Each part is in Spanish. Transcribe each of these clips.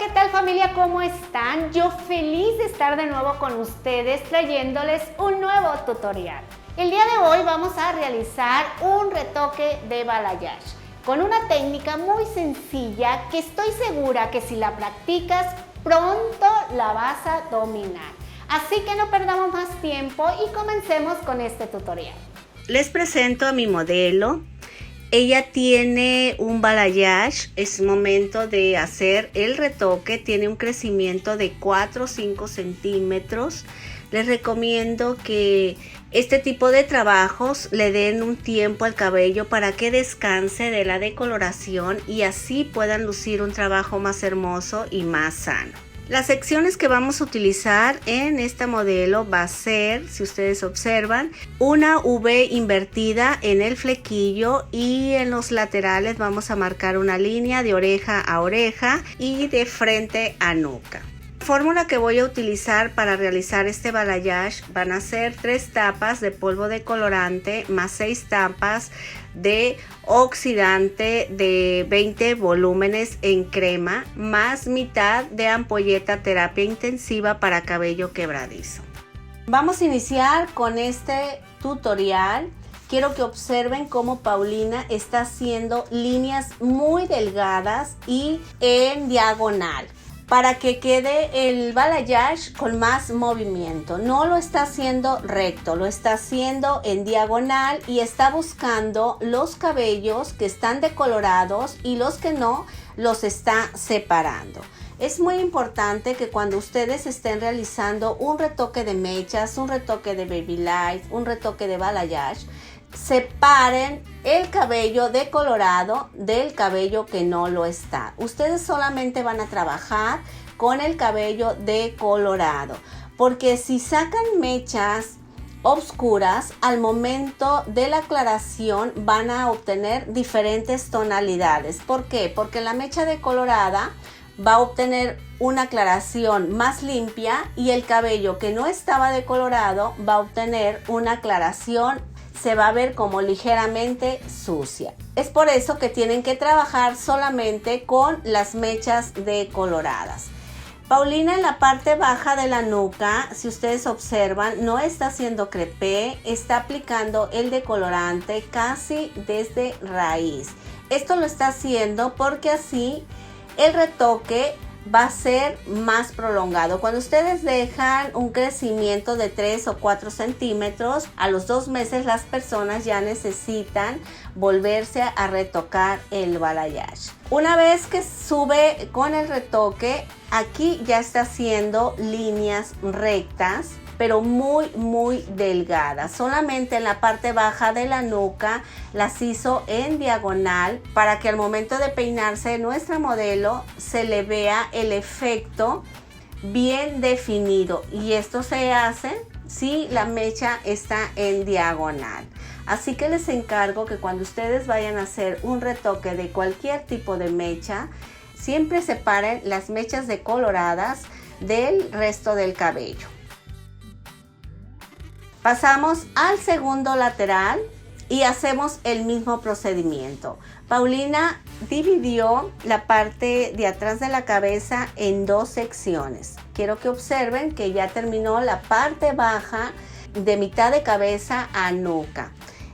¿qué tal familia? ¿Cómo están? Yo feliz de estar de nuevo con ustedes trayéndoles un nuevo tutorial. El día de hoy vamos a realizar un retoque de balayage con una técnica muy sencilla que estoy segura que si la practicas pronto la vas a dominar. Así que no perdamos más tiempo y comencemos con este tutorial. Les presento a mi modelo. Ella tiene un balayage, es momento de hacer el retoque, tiene un crecimiento de 4 o 5 centímetros. Les recomiendo que este tipo de trabajos le den un tiempo al cabello para que descanse de la decoloración y así puedan lucir un trabajo más hermoso y más sano. Las secciones que vamos a utilizar en este modelo va a ser, si ustedes observan, una V invertida en el flequillo y en los laterales vamos a marcar una línea de oreja a oreja y de frente a nuca. La fórmula que voy a utilizar para realizar este balayage van a ser 3 tapas de polvo de colorante más 6 tapas de oxidante de 20 volúmenes en crema más mitad de ampolleta terapia intensiva para cabello quebradizo. Vamos a iniciar con este tutorial. Quiero que observen cómo Paulina está haciendo líneas muy delgadas y en diagonal, para que quede el balayage con más movimiento. No lo está haciendo recto, lo está haciendo en diagonal y está buscando los cabellos que están decolorados y los que no los está separando. Es muy importante que cuando ustedes estén realizando un retoque de mechas, un retoque de baby light, un retoque de balayage, separen el cabello decolorado del cabello que no lo está. Ustedes solamente van a trabajar con el cabello decolorado, porque si sacan mechas oscuras, al momento de la aclaración van a obtener diferentes tonalidades. ¿Por qué? Porque la mecha decolorada va a obtener una aclaración más limpia y el cabello que no estaba decolorado va a obtener una aclaración, se va a ver como ligeramente sucia. Es por eso que tienen que trabajar solamente con las mechas decoloradas. Paulina en la parte baja de la nuca, si ustedes observan, no está haciendo crepé, está aplicando el decolorante casi desde raíz. Esto lo está haciendo porque así el retoque va a ser más prolongado. Cuando ustedes dejan un crecimiento de 3 o 4 centímetros, a los 2 meses las personas ya necesitan volverse a retocar el balayage. Una vez que sube con el retoque, aquí ya está haciendo líneas rectas, pero muy delgadas. Solamente en la parte baja de la nuca las hizo en diagonal para que al momento de peinarse nuestra modelo se le vea el efecto bien definido, y esto se hace si la mecha está en diagonal. Así que les encargo que cuando ustedes vayan a hacer un retoque de cualquier tipo de mecha, siempre separen las mechas decoloradas del resto del cabello. Pasamos al segundo lateral y hacemos el mismo procedimiento. Paulina dividió la parte de atrás de la cabeza en 2 secciones. Quiero que observen que ya terminó la parte baja de mitad de cabeza a nuca.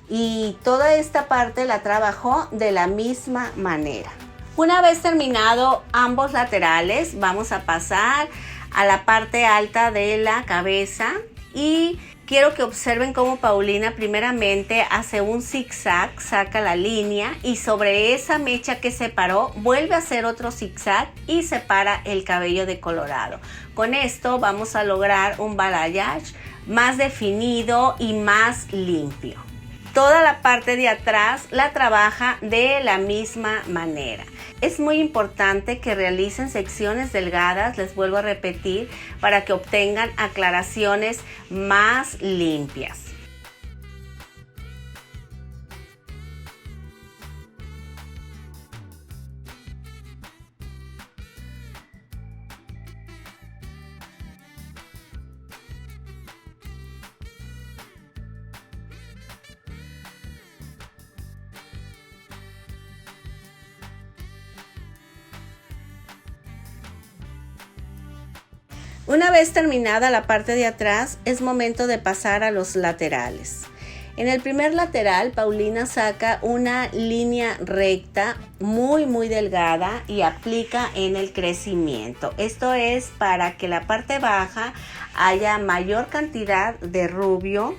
Y toda esta parte la trabajó de la misma manera. Una vez terminado ambos laterales, vamos a pasar a la parte alta de la cabeza y quiero que observen cómo Paulina primeramente hace un zigzag, saca la línea y sobre esa mecha que separó vuelve a hacer otro zigzag y separa el cabello decolorado. Con esto vamos a lograr un balayage más definido y más limpio. Toda la parte de atrás la trabaja de la misma manera. Es muy importante que realicen secciones delgadas, les vuelvo a repetir, para que obtengan aclaraciones más limpias. Una vez terminada la parte de atrás, es momento de pasar a los laterales. En el primer lateral, Paulina saca una línea recta muy delgada y aplica en el crecimiento. Esto es para que la parte baja haya mayor cantidad de rubio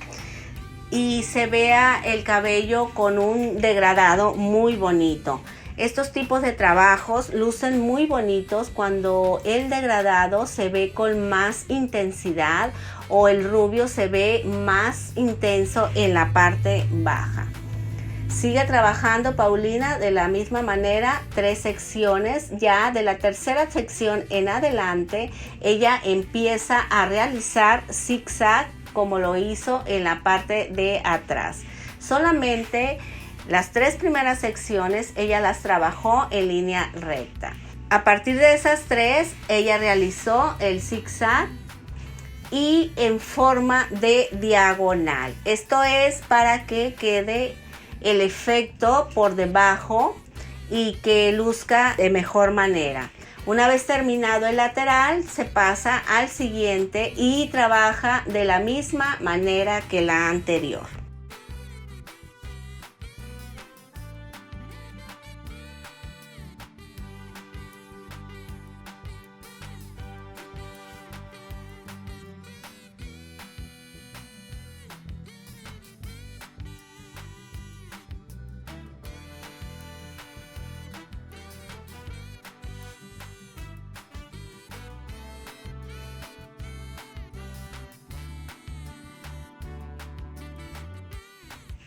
y se vea el cabello con un degradado muy bonito. Estos tipos de trabajos lucen muy bonitos cuando el degradado se ve con más intensidad o el rubio se ve más intenso en la parte baja. Sigue trabajando Paulina de la misma manera, 3 secciones. Ya de la tercera sección en adelante, ella empieza a realizar zigzag como lo hizo en la parte de atrás. Solamente las 3 primeras secciones ella las trabajó en línea recta. A partir de esas 3, ella realizó el zigzag y en forma de diagonal. Esto es para que quede el efecto por debajo y que luzca de mejor manera. Una vez terminado el lateral, se pasa al siguiente y trabaja de la misma manera que la anterior.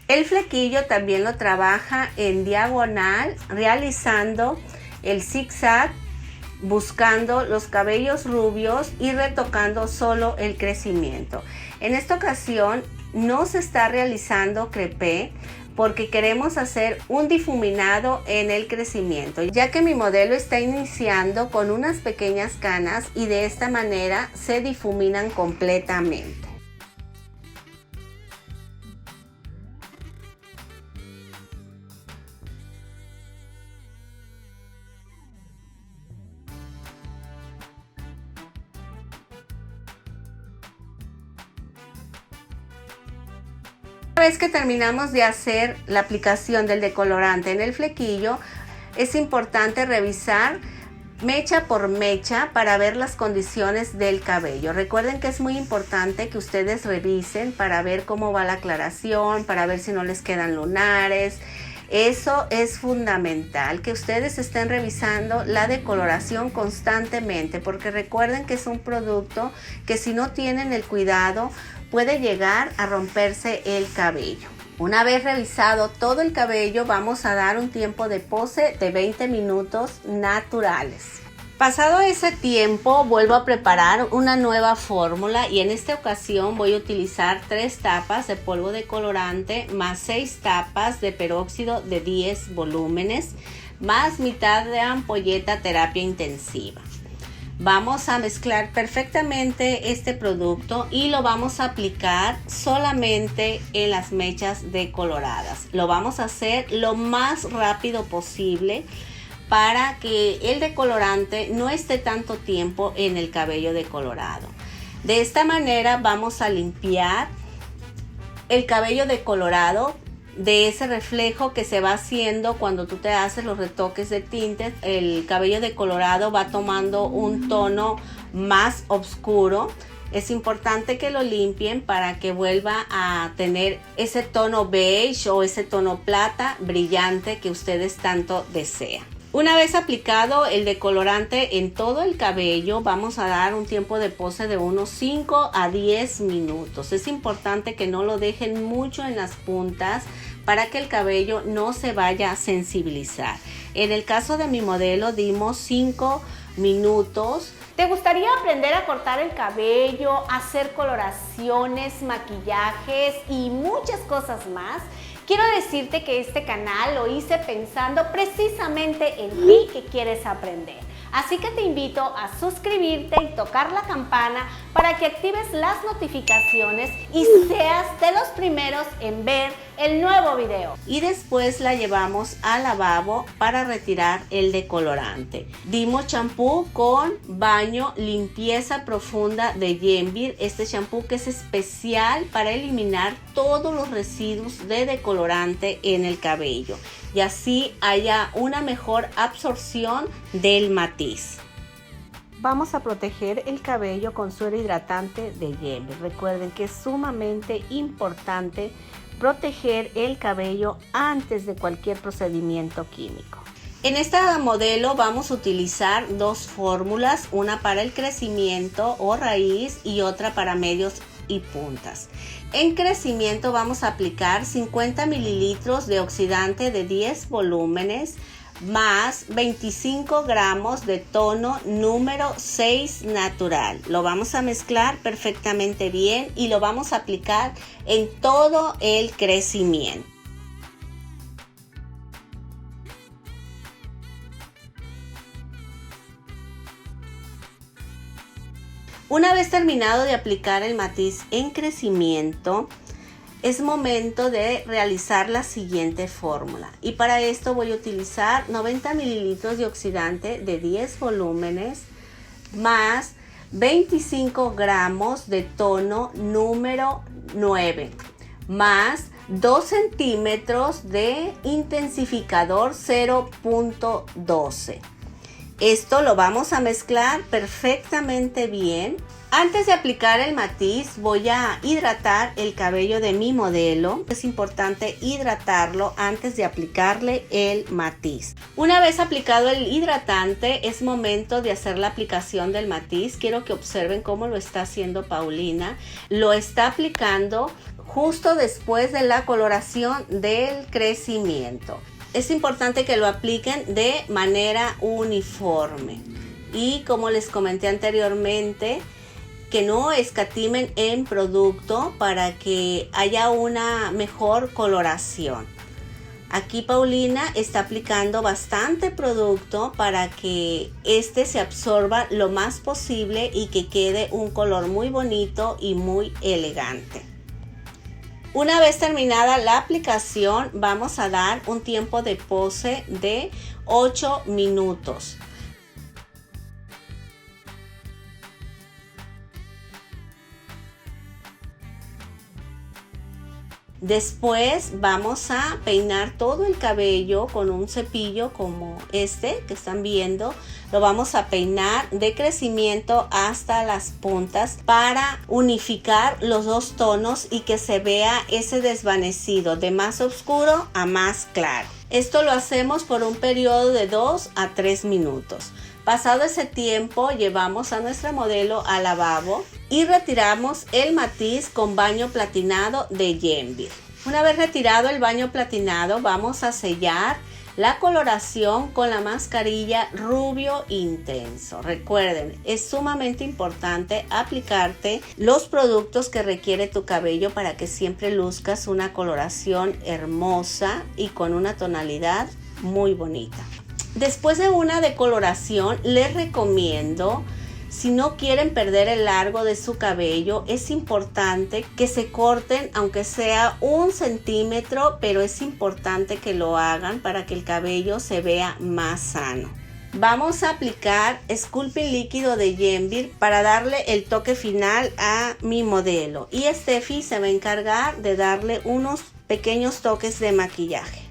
El flequillo también lo trabaja en diagonal, realizando el zigzag, buscando los cabellos rubios y retocando solo el crecimiento. En esta ocasión no se está realizando crepé porque queremos hacer un difuminado en el crecimiento, ya que mi modelo está iniciando con unas pequeñas canas y de esta manera se difuminan completamente. Una vez que terminamos de hacer la aplicación del decolorante en el flequillo, es importante revisar mecha por mecha para ver las condiciones del cabello. Recuerden que es muy importante que ustedes revisen para ver cómo va la aclaración, para ver si no les quedan lunares. Eso es fundamental, que ustedes estén revisando la decoloración constantemente, porque recuerden que es un producto que si no tienen el cuidado puede llegar a romperse el cabello. Una vez revisado todo el cabello, vamos a dar un tiempo de pose de 20 minutos naturales. Pasado ese tiempo, vuelvo a preparar una nueva fórmula y en esta ocasión voy a utilizar 3 tapas de polvo de colorante más 6 tapas de peróxido de 10 volúmenes más mitad de ampolleta terapia intensiva. Vamos a mezclar perfectamente este producto y lo vamos a aplicar solamente en las mechas decoloradas. Lo vamos a hacer lo más rápido posible para que el decolorante no esté tanto tiempo en el cabello decolorado. De esta manera vamos a limpiar el cabello decolorado de ese reflejo que se va haciendo cuando tú te haces los retoques de tintes. El cabello decolorado va tomando un tono más oscuro. Es importante que lo limpien para que vuelva a tener ese tono beige o ese tono plata brillante que ustedes tanto desean. Una vez aplicado el decolorante en todo el cabello, vamos a dar un tiempo de pose de unos 5 a 10 minutos. Es importante que no lo dejen mucho en las puntas para que el cabello no se vaya a sensibilizar. En el caso de mi modelo dimos 5 minutos. ¿Te gustaría aprender a cortar el cabello, hacer coloraciones, maquillajes y muchas cosas más? Quiero decirte que este canal lo hice pensando precisamente en ti que quieres aprender. Así que te invito a suscribirte y tocar la campana para que actives las notificaciones y seas de los primeros en ver el nuevo video. Y después la llevamos al lavabo para retirar el decolorante. Dimos champú con baño limpieza profunda de Yenvir. Este champú que es especial para eliminar todos los residuos de decolorante en el cabello y así haya una mejor absorción del matiz. Vamos a proteger el cabello con suero hidratante de Yenvir. Recuerden que es sumamente importante proteger el cabello antes de cualquier procedimiento químico. En esta modelo vamos a utilizar dos fórmulas, una para el crecimiento o raíz y otra para medios y puntas. En crecimiento vamos a aplicar 50 mililitros de oxidante de 10 volúmenes más 25 gramos de tono número 6 natural. Lo vamos a mezclar perfectamente bien y lo vamos a aplicar en todo el crecimiento. Una vez terminado de aplicar el matiz en crecimiento, es momento de realizar la siguiente fórmula. Y para esto voy a utilizar 90 mililitros de oxidante de 10 volúmenes más 25 gramos de tono número 9 más 2 centímetros de intensificador 0.12. Esto lo vamos a mezclar perfectamente bien. Antes de aplicar el matiz voy a hidratar el cabello de mi modelo. Es importante hidratarlo antes de aplicarle el matiz. Una vez aplicado el hidratante es momento de hacer la aplicación del matiz. Quiero que observen cómo lo está haciendo Paulina. Lo está aplicando justo después de la coloración del crecimiento. Es importante que lo apliquen de manera uniforme y como les comenté anteriormente, que no escatimen en producto para que haya una mejor coloración. Aquí Paulina está aplicando bastante producto para que este se absorba lo más posible y que quede un color muy bonito y muy elegante. Una vez terminada la aplicación, vamos a dar un tiempo de pose de 8 minutos. Después vamos a peinar todo el cabello con un cepillo como este que están viendo. Lo vamos a peinar de crecimiento hasta las puntas para unificar los dos tonos y que se vea ese desvanecido de más oscuro a más claro. Esto lo hacemos por un periodo de 2 a 3 minutos. Pasado ese tiempo, llevamos a nuestra modelo al lavabo y retiramos el matiz con baño platinado de Yenvir. Una vez retirado el baño platinado, vamos a sellar la coloración con la mascarilla rubio intenso. Recuerden, es sumamente importante aplicarte los productos que requiere tu cabello para que siempre luzcas una coloración hermosa y con una tonalidad muy bonita. Después de una decoloración, les recomiendo, si no quieren perder el largo de su cabello, es importante que se corten, aunque sea 1 centímetro, pero es importante que lo hagan para que el cabello se vea más sano. Vamos a aplicar Sculpting líquido de Yenvir para darle el toque final a mi modelo. Y Steffi se va a encargar de darle unos pequeños toques de maquillaje.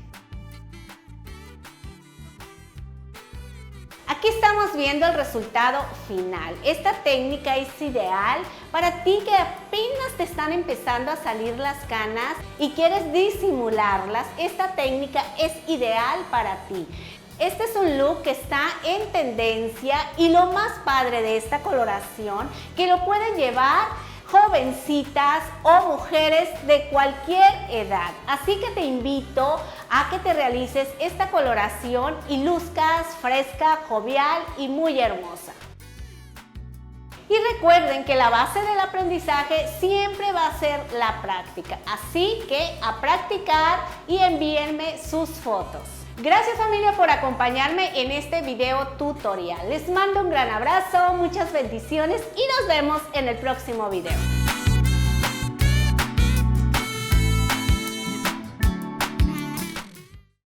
Aquí estamos viendo el resultado final. Esta técnica es ideal para ti que apenas te están empezando a salir las canas y quieres disimularlas. Esta técnica es ideal para ti. Este es un look que está en tendencia y lo más padre de esta coloración que lo pueden llevar jovencitas o mujeres de cualquier edad. Así que te invito a que te realices esta coloración y luzcas fresca, jovial y muy hermosa. Y recuerden que la base del aprendizaje siempre va a ser la práctica. Así que a practicar y envíenme sus fotos. Gracias familia por acompañarme en este video tutorial. Les mando un gran abrazo, muchas bendiciones y nos vemos en el próximo video.